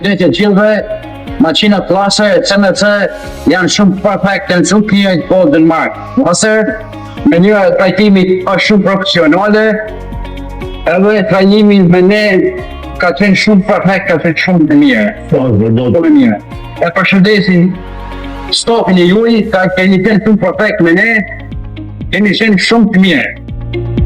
drejtë e gjithëve, maqina klase, CNC, janë shumë perfekte, në shumë klientë po Denmark. Ose, mënyra e trajtimit është shumë profesionale, edhe trajnimi me ne ka qenë shumë perfekt, ka qenë shumë të mirë. Shumë të mirë. E përshëndesim stofin e juaj, ka keni qenë shumë perfekt me ne, keni qenë shumë të mirë.